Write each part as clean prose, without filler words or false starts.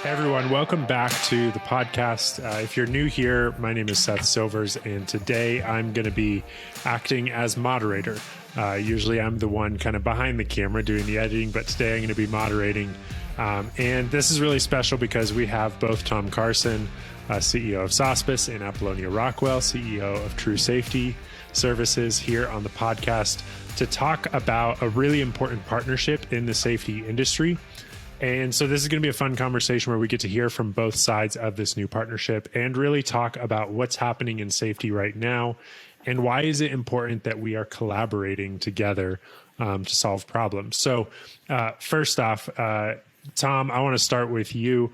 Hey everyone, welcome back to the podcast. If you're new here, my name is Seth Silvers, and today I'm going to be acting as moderator. Usually I'm the one kind of behind the camera doing the editing, but today I'm going to be moderating. And this is really special because we have both Tom Carson, CEO of Sospes, and Apolonia Rockwell, CEO of True Safety Services, here on the podcast to talk about a really important partnership in the safety industry. And so this is going to be a fun conversation where we get to hear from both sides of this new partnership and really talk about what's happening in safety right now and why is it important that we are collaborating together to solve problems. So first off, Tom, I want to start with you.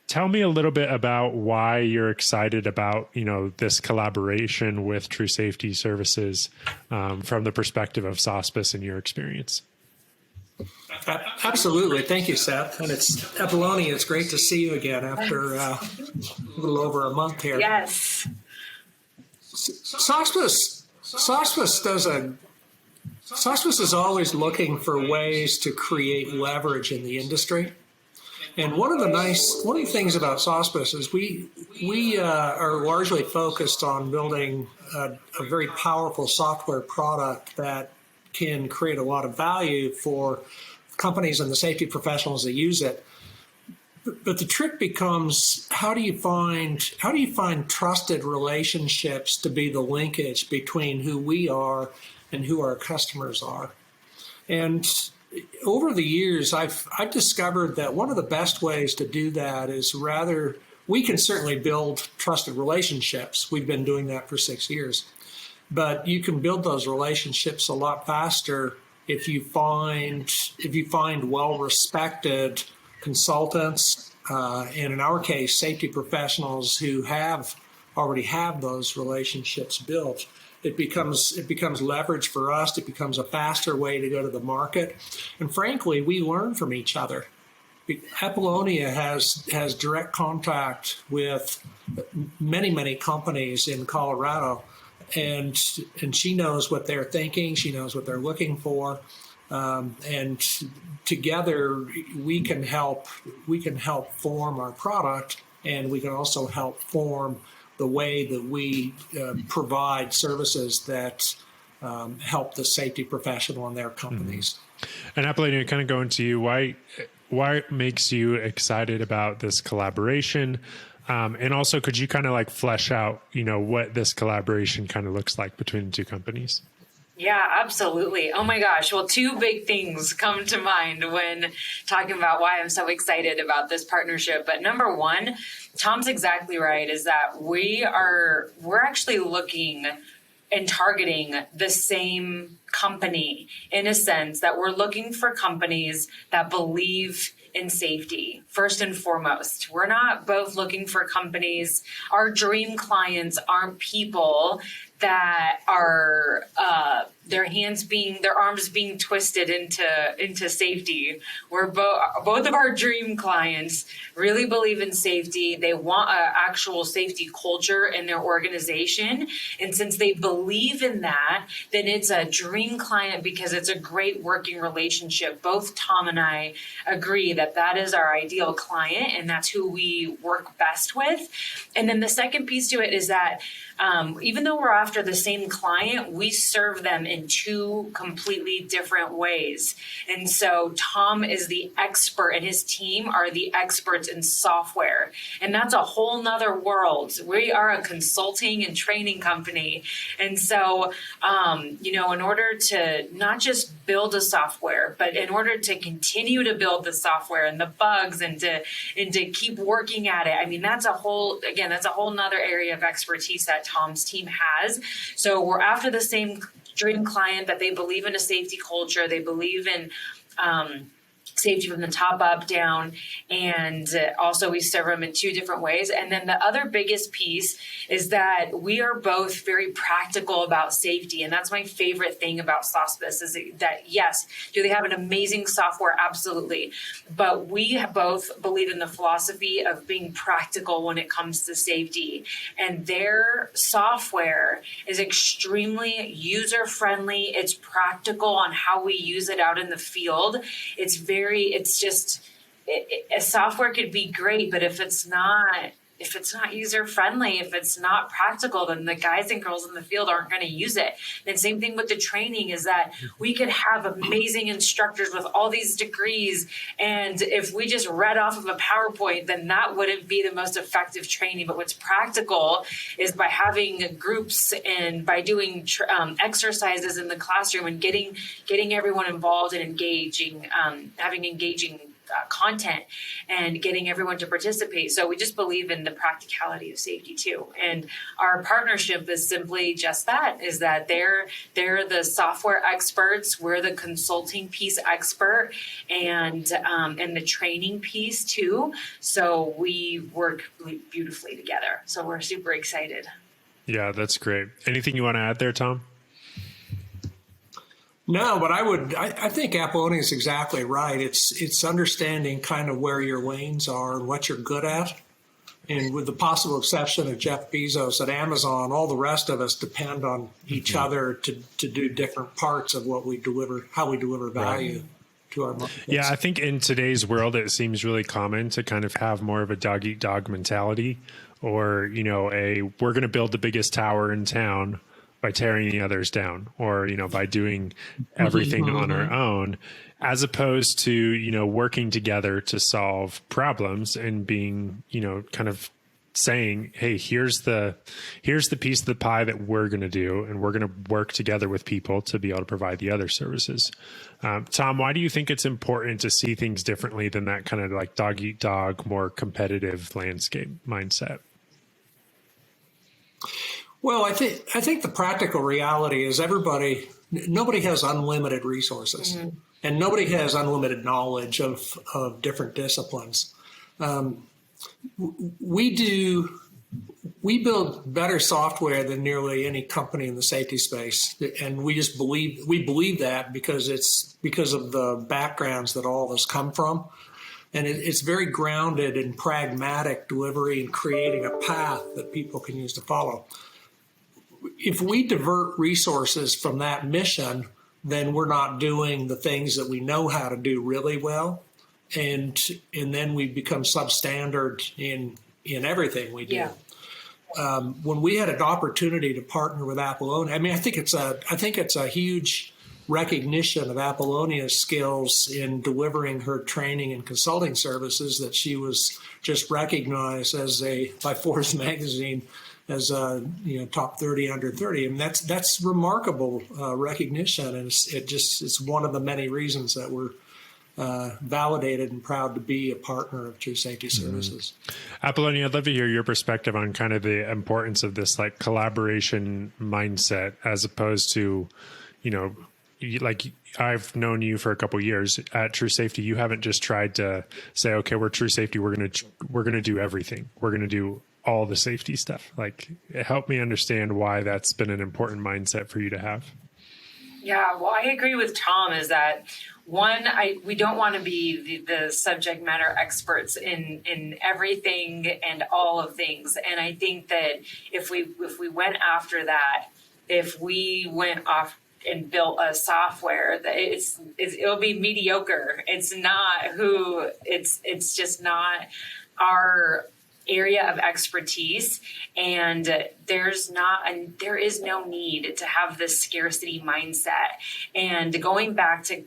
Tell me a little bit about why you're excited about, this collaboration with True Safety Services from the perspective of Sospes and your experience. Absolutely. Thank you, Seth. And it's Apolonia. It's great to see you again after a little over a month here. Yes. Sospes is always looking for ways to create leverage in the industry. And one of the things about Sospes is we are largely focused on building a very powerful software product that can create a lot of value for companies and the safety professionals that use it. But the trick becomes, how do you find trusted relationships to be the linkage between who we are and who our customers are? And over the years, I've discovered that one of the best ways to do that is we can certainly build trusted relationships. We've been doing that for 6 years. But you can build those relationships a lot faster if you find well-respected consultants, and in our case, safety professionals who already have those relationships built. It becomes leverage for us. It becomes a faster way to go to the market, and frankly, we learn from each other. Apolonia has direct contact with many companies in Colorado. And she knows what they're thinking. She knows what they're looking for, and together we can help form our product, and we can also help form the way that we provide services that help the safety professional and their companies. And Apolonia, kind of going to you, why makes you excited about this collaboration? And also, could you kind of flesh out, what this collaboration kind of looks like between the two companies? Yeah, absolutely. Oh my gosh. Well, two big things come to mind when talking about why I'm so excited about this partnership. But number one, Tom's exactly right, is that we're actually looking and targeting the same company, in a sense that we're looking for companies that believe in safety first and foremost. We're not both looking for companies. Our dream clients aren't people that are their arms being twisted into safety. We're both of our dream clients really believe in safety. They want an actual safety culture in their organization, and since they believe in that, then it's a dream client because it's a great working relationship. Both Tom and I agree that is our ideal client, and that's who we work best with. And then the second piece to it is that even though we're after the same client, we serve them in two completely different ways. And so Tom is the expert and his team are the experts in software. And that's a whole nother world. We are a consulting and training company. And so, in order to not just build a software, but in order to continue to build the software and the bugs and to keep working at it, I mean, that's a whole nother area of expertise that Tom's team has. So we're after the same dream client, that they believe in a safety culture. They believe in safety from the top up, down, and also we serve them in two different ways. And then the other biggest piece is that we are both very practical about safety, and that's my favorite thing about Sospes is that yes, do they have an amazing software? Absolutely, but we both believe in the philosophy of being practical when it comes to safety, and their software is extremely user-friendly. It's practical on how we use it out in the field. It's a software could be great, but if it's not user friendly, if it's not practical, then the guys and girls in the field aren't going to use it. And same thing with the training is that we could have amazing instructors with all these degrees. And if we just read off of a PowerPoint, then that wouldn't be the most effective training. But what's practical is by having groups and by doing exercises in the classroom and getting everyone involved and engaging, having engaging content and getting everyone to participate. So we just believe in the practicality of safety too. And our partnership is simply just that, is that they're the software experts, we're the consulting piece expert and the training piece too. So we work beautifully together. So we're super excited. Yeah, that's great. Anything you want to add there, Tom? No, but I think Apolonia is exactly right. It's understanding kind of where your lanes are and what you're good at. And with the possible exception of Jeff Bezos at Amazon, all the rest of us depend on each other to do different parts of what we deliver, how we deliver value to our markets. Yeah, I think in today's world, it seems really common to kind of have more of a dog eat dog mentality, or, we're going to build the biggest tower in town by tearing the others down, or, by doing everything on our own, as opposed to, working together to solve problems and being, kind of saying, hey, here's the piece of the pie that we're going to do, and we're going to work together with people to be able to provide the other services. Tom, why do you think it's important to see things differently than that kind of like dog eat dog, more competitive landscape mindset? Well, I think the practical reality is nobody has unlimited resources, and nobody has unlimited knowledge of different disciplines. We build better software than nearly any company in the safety space, and we believe that because of the backgrounds that all of us come from. And it's very grounded in pragmatic delivery and creating a path that people can use to follow. If we divert resources from that mission, then we're not doing the things that we know how to do really well. And then we become substandard in everything we do. Yeah. When we had an opportunity to partner with Apolonia, I think it's a huge recognition of Apollonia's skills in delivering her training and consulting services that she was just recognized by Forbes magazine as a top 30 under 30. And that's remarkable recognition, and it's one of the many reasons that we're validated and proud to be a partner of True Safety Services. Apolonia, I'd love to hear your perspective on kind of the importance of this like collaboration mindset, as opposed to, like I've known you for a couple of years at True Safety. You haven't just tried to say, okay, we're True Safety, we're gonna do everything. We're gonna do all the safety stuff. Like, help me understand why that's been an important mindset for you to have. Yeah, well, I agree with Tom is that we don't want to be the subject matter experts in everything and all of things. And I think that if we went after that, if we went off and built a software that it'll be mediocre. It's just not our area of expertise, and there is no need to have this scarcity mindset. And going back to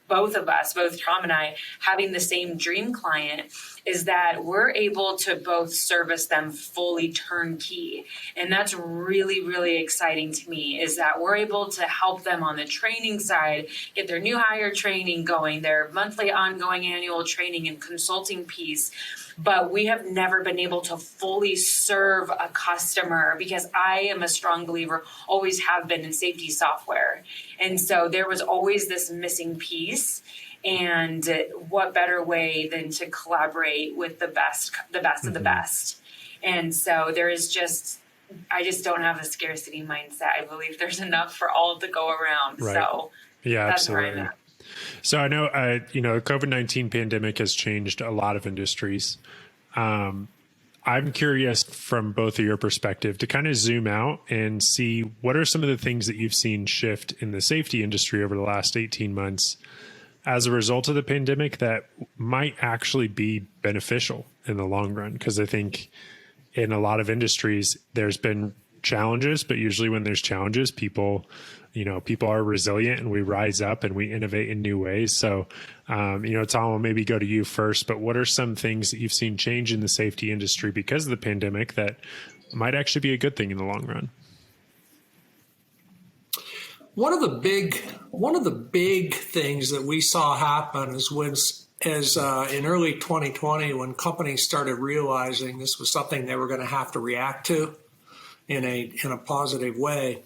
both Tom and I, having the same dream client, is that we're able to both service them fully turnkey. And that's really, really exciting to me, is that we're able to help them on the training side, get their new hire training going, their monthly ongoing annual training and consulting piece. But we have never been able to fully serve a customer, because I am a strong believer, always have been, in safety software. And so there was always this missing piece. And what better way than to collaborate with the best of the best. And so I just don't have a scarcity mindset. I believe there's enough for all to go around. Right. So yeah, that's absolutely. where I'm at. So I know, the COVID-19 pandemic has changed a lot of industries. I'm curious from both of your perspective to kind of zoom out and see what are some of the things that you've seen shift in the safety industry over the last 18 months as a result of the pandemic that might actually be beneficial in the long run. Because I think in a lot of industries, there's been challenges, but usually when there's challenges, people are resilient and we rise up and we innovate in new ways. So, Tom, I'll maybe go to you first, but what are some things that you've seen change in the safety industry because of the pandemic that might actually be a good thing in the long run? One of the big things that we saw happen is in early 2020, when companies started realizing this was something they were going to have to react to in a positive way,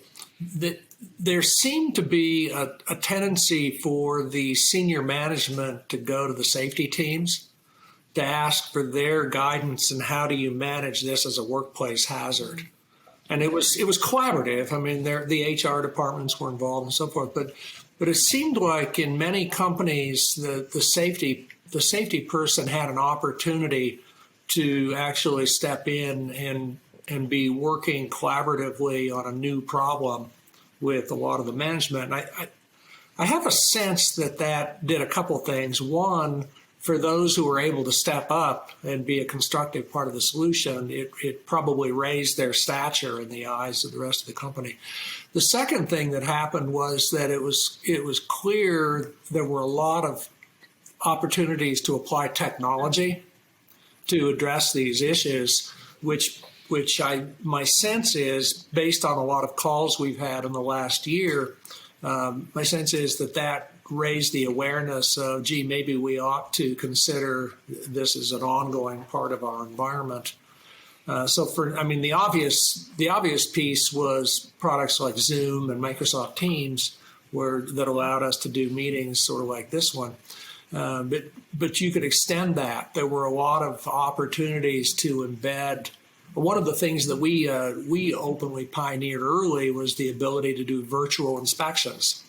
that there seemed to be a tendency for the senior management to go to the safety teams to ask for their guidance and how do you manage this as a workplace hazard. And it was collaborative. I mean, the HR departments were involved and so forth. But it seemed like in many companies, the safety person had an opportunity to actually step in and be working collaboratively on a new problem with a lot of the management. And I have a sense that did a couple things. One, for those who were able to step up and be a constructive part of the solution, it probably raised their stature in the eyes of the rest of the company. The second thing that happened was that it was clear there were a lot of opportunities to apply technology to address these issues, which my sense is, based on a lot of calls we've had in the last year, my sense is that raised the awareness of, gee, maybe we ought to consider this as an ongoing part of our environment. The obvious piece was products like Zoom and Microsoft Teams that allowed us to do meetings sort of like this one. But you could extend that. There were a lot of opportunities to embed. One of the things that we openly pioneered early was the ability to do virtual inspections.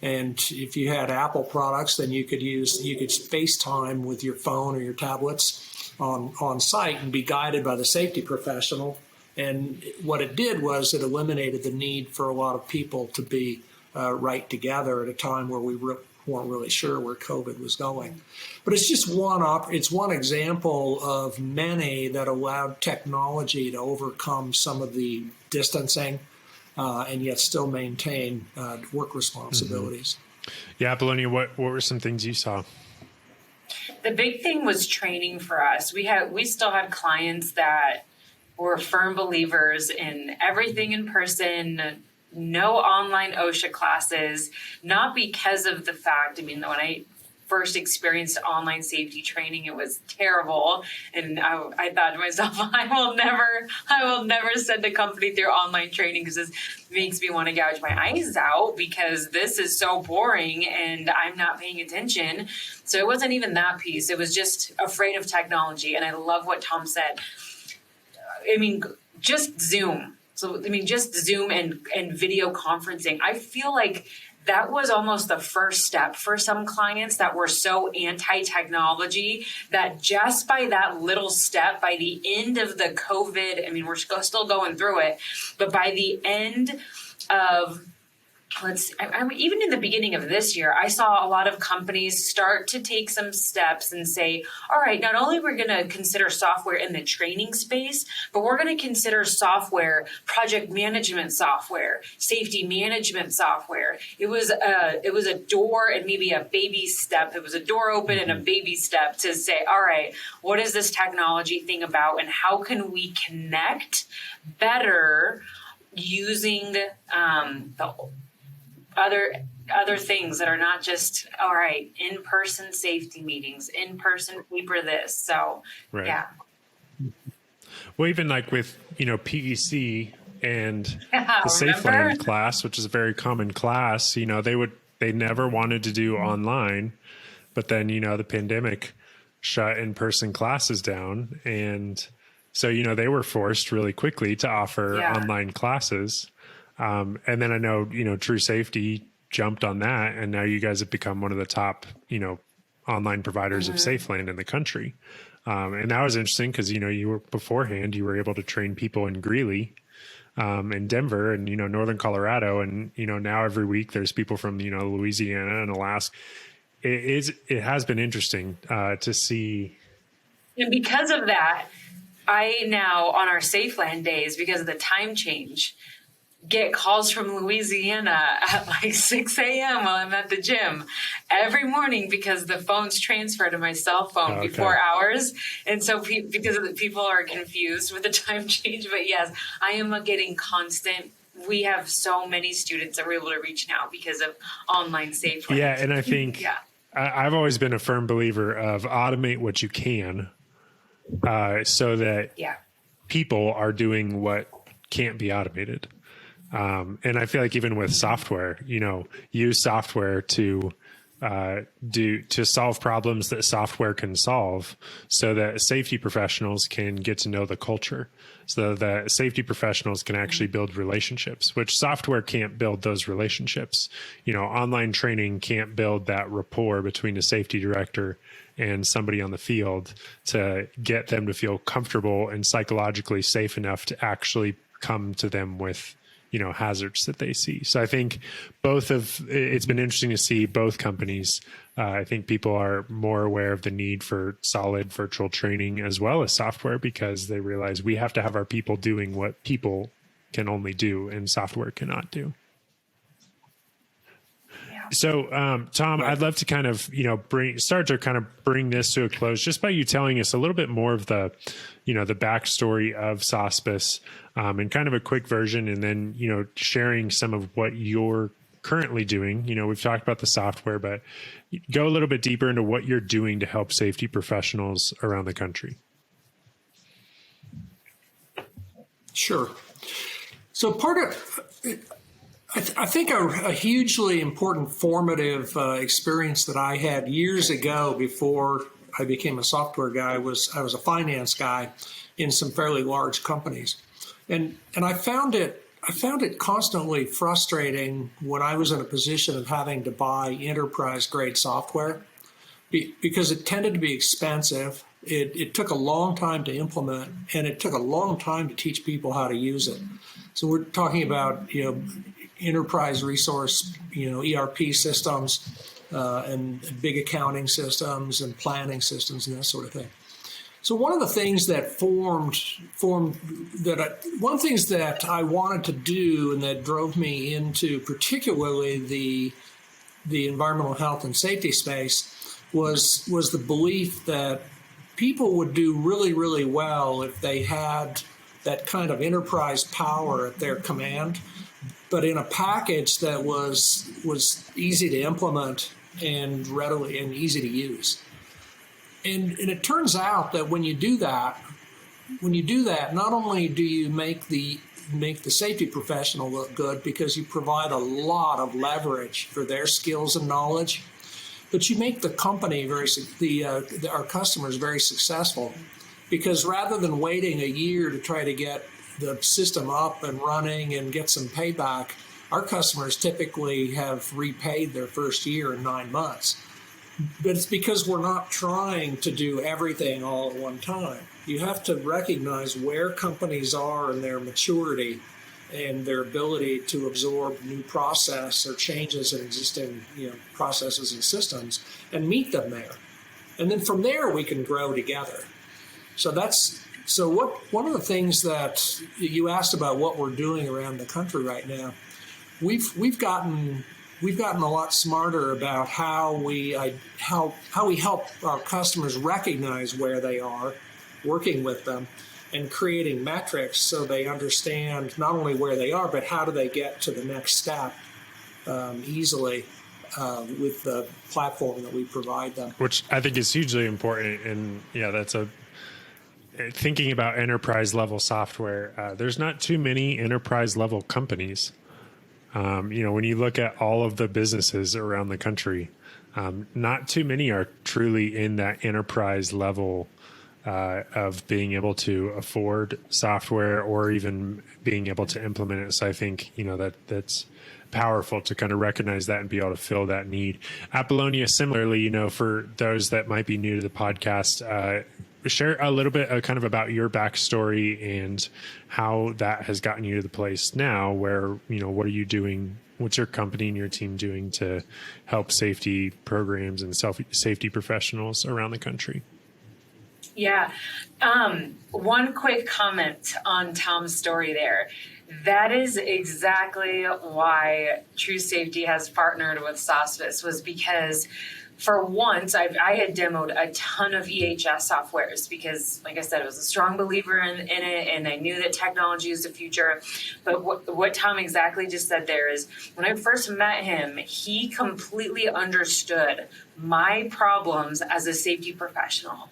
And if you had Apple products, then you could FaceTime with your phone or your tablets on site and be guided by the safety professional. And what it did was it eliminated the need for a lot of people to be right together at a time where we weren't really sure where COVID was going. But it's just one example of many that allowed technology to overcome some of the distancing and yet still maintain work responsibilities. Yeah, Apolonia, what were some things you saw? The big thing was training for us. We still had clients that were firm believers in everything in person, no online OSHA classes, not because of the fact, when I first experienced online safety training, it was terrible. And I thought to myself, I will never send a company through online training because this makes me want to gouge my eyes out because this is so boring and I'm not paying attention. So it wasn't even that piece. It was just afraid of technology. And I love what Tom said. Just Zoom. So, just Zoom and video conferencing. I feel like that was almost the first step for some clients that were so anti-technology that just by that little step, by the end of the COVID, we're still going through it, but by the end of even in the beginning of this year, I saw a lot of companies start to take some steps and say, all right, not only we're going to consider software in the training space, but we're going to consider software, project management software, safety management software. It was a door and maybe a baby step. It was a door open and a baby step to say, all right, what is this technology thing about and how can we connect better using the other things that are not just, all right, in-person safety meetings, in-person paper this. So, right. Yeah. Well, even like with, PEC and the SafeLand class, which is a very common class, they never wanted to do online, but then, the pandemic shut in-person classes down. And so, they were forced really quickly to offer online classes. And then I know, True Safety jumped on that, and now you guys have become one of the top, online providers of SafeLand in the country. And that was interesting because, you were beforehand, you were able to train people in Greeley, in Denver and, Northern Colorado. And, now every week there's people from, Louisiana and Alaska. it has been interesting to see. And because of that, I now, on our Safe Land days, because of the time change, get calls from Louisiana at like 6 a.m. while I'm at the gym every morning because the phone's transferred to my cell phone before hours. And so because of the, people are confused with the time change. But yes, I am getting constant. We have so many students that we're able to reach now because of online Safe Land. Yeah, and I think I've always been a firm believer of automate what you can so that people are doing what can't be automated. And I feel like even with software, use software to solve problems that software can solve so that safety professionals can get to know the culture, so that safety professionals can actually build relationships, which software can't build those relationships. Online training can't build that rapport between a safety director and somebody on the field to get them to feel comfortable and psychologically safe enough to actually come to them with hazards that they see. So I think it's been interesting to see both companies. I think people are more aware of the need for solid virtual training as well as software because they realize we have to have our people doing what people can only do and software cannot do. So, Tom, I'd love to kind of, bring this to a close just by you telling us a little bit more of the, the backstory of Sospes, and kind of a quick version, and then, sharing some of what you're currently doing. We've talked about the software, but go a little bit deeper into what you're doing to help safety professionals around the country. Sure. So I think a hugely important formative experience that I had years ago before I became a software guy I was a finance guy in some fairly large companies, and I found it constantly frustrating when I was in a position of having to buy enterprise grade software because it tended to be expensive. It took a long time to implement, and it took a long time to teach people how to use it. So we're talking about enterprise resource, ERP systems and big accounting systems and planning systems and that sort of thing. So one of the things that one of the things that I wanted to do and that drove me into particularly the environmental health and safety space was the belief that people would do really, really well if they had that kind of enterprise power at their command, but in a package that was easy to implement and readily and easy to use. And it turns out that when you do that, not only do you make the safety professional look good because you provide a lot of leverage for their skills and knowledge, but you make the company our customers very successful, because rather than waiting a year to try to get the system up and running and get some payback, our customers typically have repaid their first year in 9 months. But it's because we're not trying to do everything all at one time. You have to recognize where companies are in their maturity and their ability to absorb new process or changes in existing processes and systems and meet them there. And then from there, we can grow together. One of the things that you asked about what we're doing around the country right now, we've gotten a lot smarter about how we help our customers recognize where they are, working with them, and creating metrics so they understand not only where they are, but how do they get to the next step easily with the platform that we provide them. Which I think is hugely important. And that's thinking about enterprise level software. There's not too many enterprise level companies. When you look at all of the businesses around the country, not too many are truly in that enterprise level of being able to afford software or even being able to implement it. So I think, that's powerful to kind of recognize that and be able to fill that need. Apolonia, similarly, for those that might be new to the podcast, share a little bit kind of about your backstory and how that has gotten you to the place now where, what are you doing what's your company and your team doing to help safety programs and safety professionals around the country? Yeah. One quick comment on Tom's story there. That is exactly why True Safety has partnered with Sospes, was because for once I had demoed a ton of EHS softwares because, like I said, I was a strong believer in it, and I knew that technology is the future. But what Tom exactly just said there is, when I first met him, he completely understood my problems as a safety professional.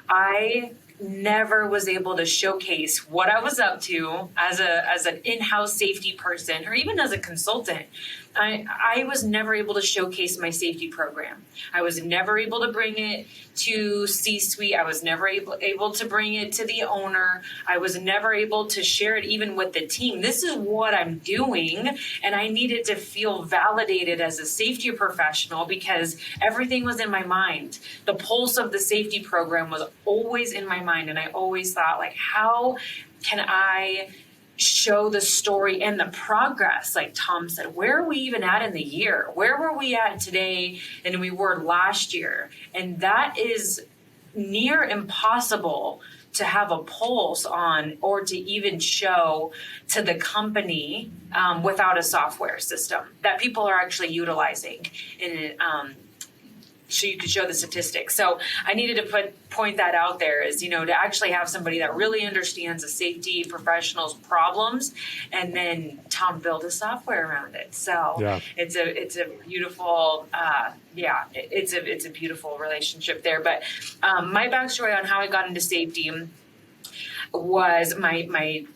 I never was able to showcase what I was up to as an in-house safety person, or even as a consultant. I was never able to showcase my safety program. I was never able to bring it to C-suite. I was never able to bring it to the owner. I was never able to share it even with the team. This is what I'm doing, and I needed to feel validated as a safety professional because everything was in my mind. The pulse of the safety program was always in my mind, and I always thought, like, how can I show the story and the progress? Like Tom said, where are we even at in the year? Where were we at today than we were last year? And that is near impossible to have a pulse on, or to even show to the company without a software system that people are actually utilizing in so you could show the statistics. So I needed to point that out there, is, to actually have somebody that really understands the safety professionals' problems, and then Tom build a software around it. So yeah. It's a beautiful, it's a beautiful relationship there. But my backstory on how I got into safety was my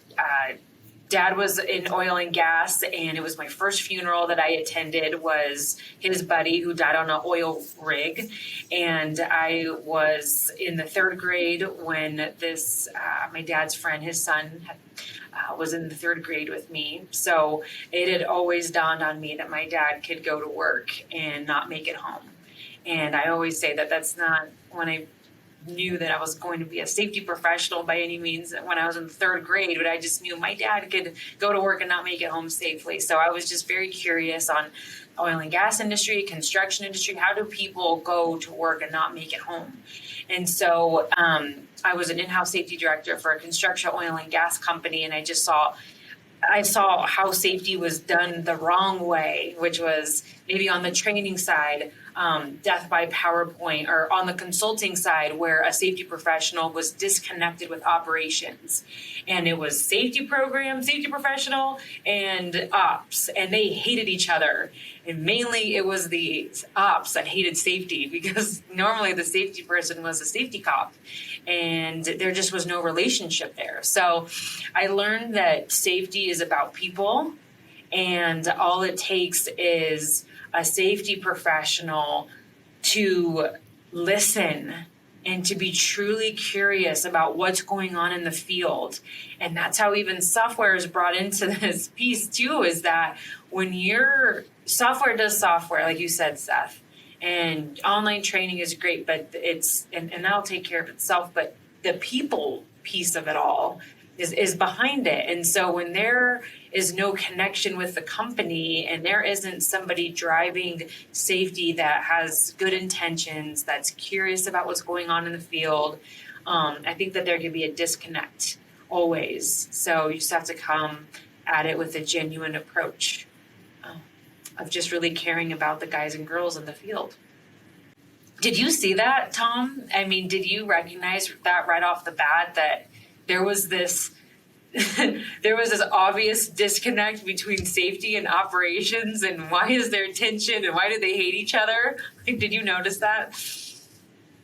dad was in oil and gas, and it was my first funeral that I attended was his buddy who died on an oil rig. And I was in the third grade when this, my dad's friend, his son, was in the third grade with me. So it had always dawned on me that my dad could go to work and not make it home. And I always say that that's not when I knew that I was going to be a safety professional by any means when I was in the third grade, but I just knew my dad could go to work and not make it home safely. So I was just very curious on oil and gas industry, construction industry. How do people go to work and not make it home? And so I was an in-house safety director for a construction oil and gas company, and I saw how safety was done the wrong way, which was maybe on the training side, death by PowerPoint, or on the consulting side where a safety professional was disconnected with operations. And it was safety program, safety professional, and ops, and they hated each other. And mainly it was the ops that hated safety, because normally the safety person was a safety cop, and there just was no relationship there. So I learned that safety is about people, and all it takes is a safety professional to listen and to be truly curious about what's going on in the field. And that's how even software is brought into this piece too, is that when your software does software, like you said, Seth, and online training is great, but it's, and that'll take care of itself, but the people piece of it all is behind it. And so when there is no connection with the company, and there isn't somebody driving safety that has good intentions, that's curious about what's going on in the field, I think that there can be a disconnect always. So you just have to come at it with a genuine approach of just really caring about the guys and girls in the field. Did you see that, Tom? I mean, did you recognize that right off the bat, that there was this obvious disconnect between safety and operations, and why is there tension, and why do they hate each other? Did you notice that?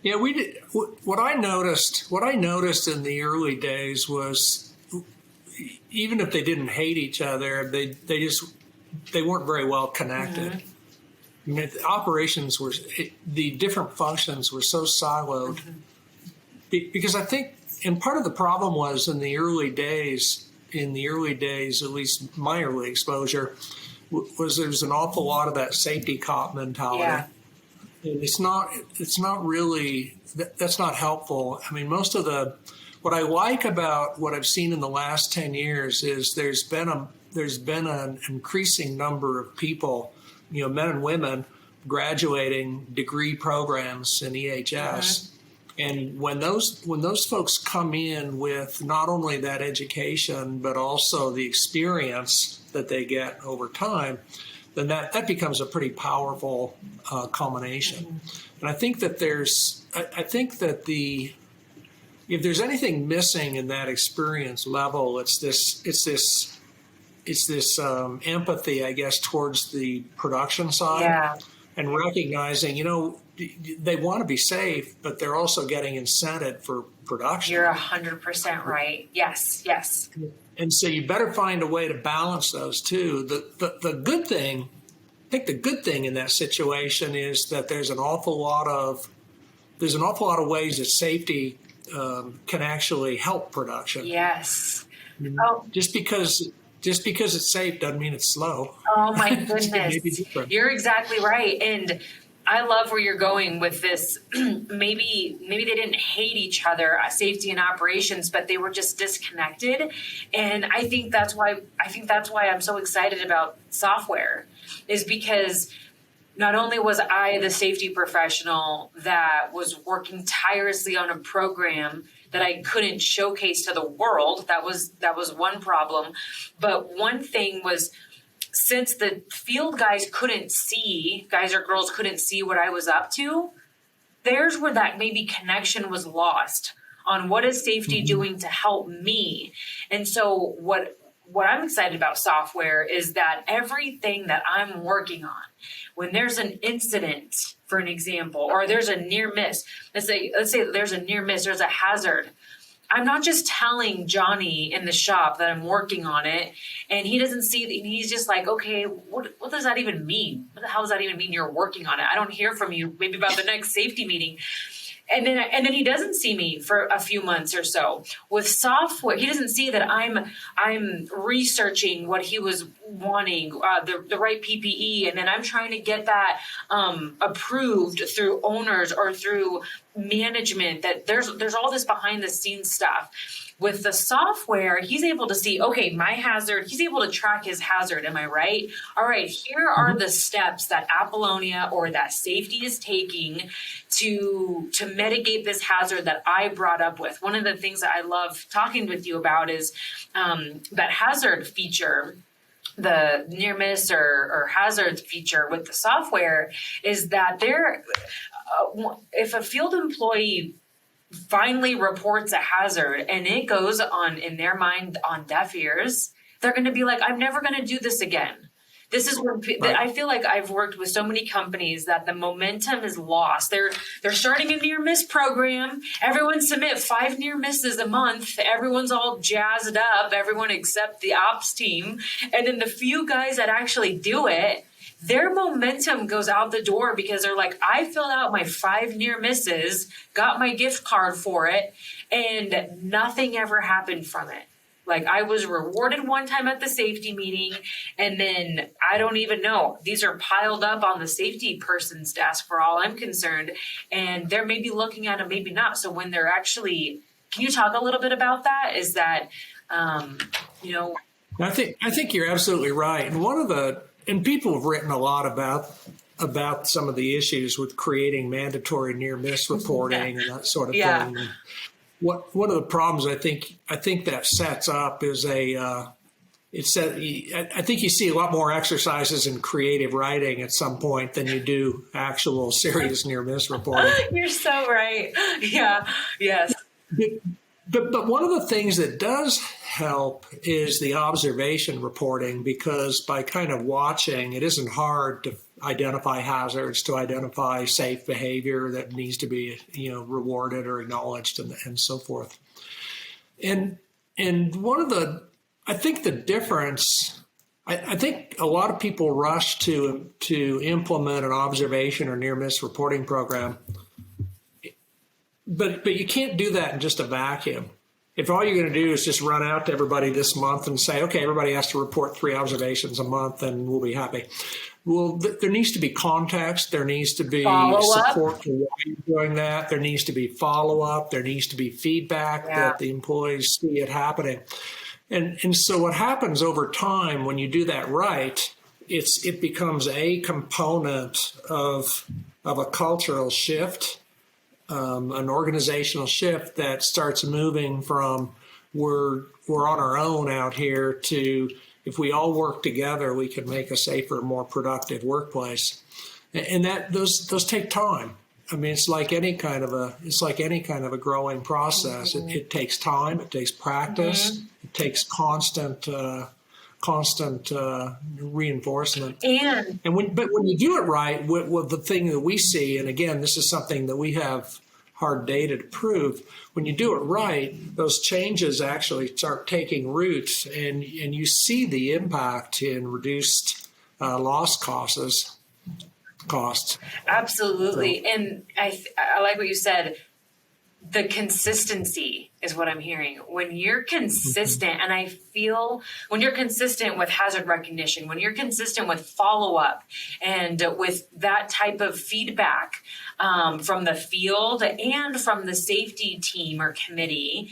Yeah, we did. What I noticed in the early days was, even if they didn't hate each other, they weren't very well connected. Mm-hmm. I mean, the operations the different functions were so siloed, because I think. And part of the problem was in the early days, at least my early exposure, was there's an awful lot of that safety cop mentality. Yeah. And it's not really, that's not helpful. I mean, what I like about what I've seen in the last 10 years is there's been there's been an increasing number of people, men and women, graduating degree programs in EHS. And when those folks come in with not only that education, but also the experience that they get over time, then that becomes a pretty powerful culmination. And I think that if there's anything missing in that experience level, it's this empathy, I guess, towards the production side, and recognizing, they want to be safe, but they're also getting incented for production. You're 100% right. Yes. And so you better find a way to balance those two. The good thing, I think the good thing in that situation is that there's an awful lot of ways that safety can actually help production. Yes. Just because it's safe doesn't mean it's slow. Oh my goodness. You're exactly right. And I love where you're going with this. Maybe they didn't hate each other, safety and operations, but they were just disconnected. And I think that's why I'm so excited about software, is because not only was I the safety professional that was working tirelessly on a program that I couldn't showcase to the world. That was one problem. But one thing was, since the field guys or girls couldn't see what I was up to, there's where that maybe connection was lost on what is safety doing to help me. And so what I'm excited about software is that everything that I'm working on, when there's an incident, for an example, or there's a near miss, let's say there's a near miss, there's a hazard, I'm not just telling Johnny in the shop that I'm working on it, and he doesn't see that. He's just like, okay, what does that even mean? What the hell does that even mean you're working on it? I don't hear from you maybe about the next safety meeting. And then he doesn't see me for a few months or so. With software, he doesn't see that I'm researching what he was wanting, the right PPE, and then I'm trying to get that approved through owners or through management. That there's all this behind the scenes stuff. With the software, he's able to see, okay, my hazard, he's able to track his hazard, am I right? All right, here are the steps that Apolonia or that safety is taking to mitigate this hazard that I brought up with. One of the things that I love talking with you about is that hazard feature, the near miss or hazard feature with the software, is that if a field employee finally reports a hazard and it goes on, in their mind, on deaf ears, they're going to be like, I'm never going to do this again. This is where I feel like I've worked with so many companies that the momentum is lost. They're starting a near miss program. Everyone submit 5 near misses a month. Everyone's all jazzed up, everyone except the ops team. And then the few guys that actually do it, their momentum goes out the door because they're like, I filled out my 5 near misses, got my gift card for it, and nothing ever happened from it. Like, I was rewarded one time at the safety meeting, and then I don't even know. These are piled up on the safety person's desk for all I'm concerned, and they're maybe looking at them, maybe not. So when they're actually, can you talk a little bit about that? Is that, I think you're absolutely right. And people have written a lot about some of the issues with creating mandatory near miss reporting and that sort of thing. And one of the problems I think that sets up is I think you see a lot more exercises in creative writing at some point than you do actual serious near miss reporting. You're so right. Yeah. Yes. But one of the things that does help is the observation reporting, because by kind of watching, it isn't hard to identify hazards, to identify safe behavior that needs to be, rewarded or acknowledged and so forth. And I think the difference, I think a lot of people rush to implement an observation or near miss reporting program. But you can't do that in just a vacuum. If all you're going to do is just run out to everybody this month and say, okay, everybody has to report 3 observations a month and we'll be happy. Well, there needs to be context. There needs to be support for why you're doing that. There needs to be follow-up. There needs to be feedback that the employees see it happening. And so what happens over time when you do that right, it becomes a component of a cultural shift, an organizational shift that starts moving from we're on our own out here to if we all work together, we can make a safer, more productive workplace. And that those take time. I mean, it's like any kind of a growing process. It takes time. It takes practice. It takes constant reinforcement. But when you do it right, with the thing that we see, and again, this is something that we have hard data to prove. When you do it right, those changes actually start taking root, and you see the impact in reduced loss costs. Absolutely. So. And I like what you said. The consistency is what I'm hearing. When you're consistent, and I feel when you're consistent with hazard recognition, when you're consistent with follow-up and with that type of feedback from the field and from the safety team or committee,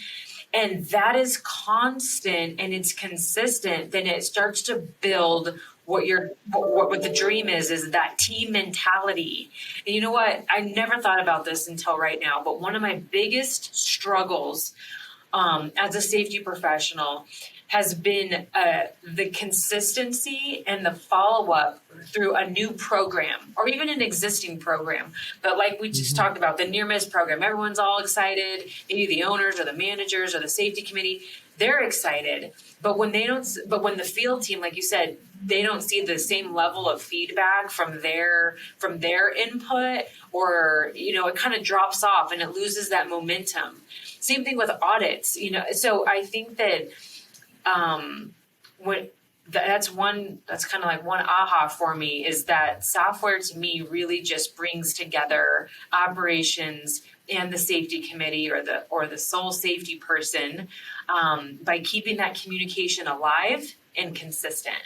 and that is constant and it's consistent, then it starts to build what the dream is that team mentality. And you know what? I never thought about this until right now, but one of my biggest struggles as a safety professional has been the consistency and the follow-up through a new program or even an existing program. But like we just talked about, the near-miss program, everyone's all excited, maybe the owners or the managers or the safety committee, they're excited. But when the field team, like you said, they don't see the same level of feedback from their input, or, it kind of drops off and it loses that momentum. Same thing with audits, so I think that that's kind of like one aha for me, is that software to me really just brings together operations and the safety committee or the sole safety person by keeping that communication alive and consistent.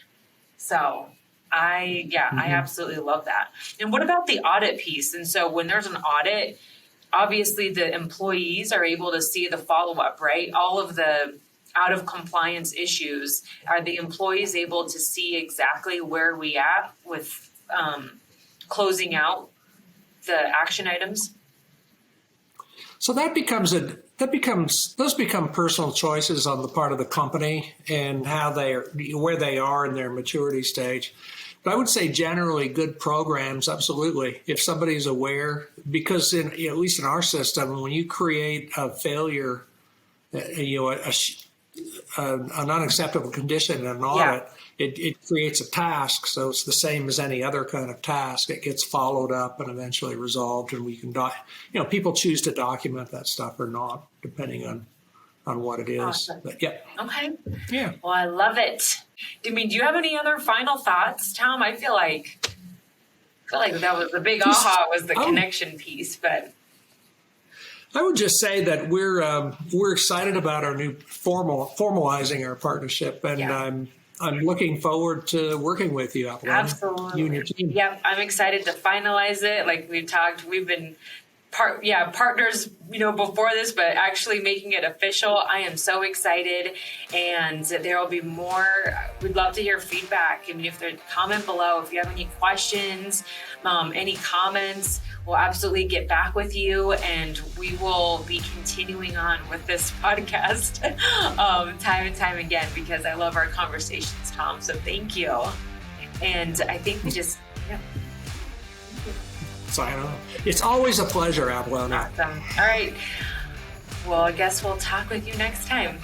So I absolutely love that. And what about the audit piece? And so when there's an audit, obviously the employees are able to see the follow-up, right? All of the out of compliance issues, are the employees able to see exactly where we at with closing out the action items? So those become personal choices on the part of the company and where they are in their maturity stage. But I would say generally good programs, absolutely. If somebody's aware, because at least in our system, when you create a failure, an unacceptable condition in an audit, it creates a task. So it's the same as any other kind of task. It gets followed up and eventually resolved, and we can people choose to document that stuff or not, depending on what it is. Awesome. But yeah. Okay. Yeah. Well, I love it. Do you have any other final thoughts, Tom? I feel like that was the big aha was the connection piece, but I would just say that we're excited about our new formalizing our partnership, and I'm looking forward to working with you, Apolonia. Absolutely. You and your team. Yep, I'm excited to finalize it. Like we've talked, we've been partners, before this, but actually making it official. I am so excited, and there will be more. We'd love to hear feedback. I mean, if there's comment below, if you have any questions, any comments, we'll absolutely get back with you, and we will be continuing on with this podcast time and time again, because I love our conversations, Tom. So thank you. And I think we just, Sign on. It's always a pleasure, Apolonia. Awesome. All right. Well, I guess we'll talk with you next time.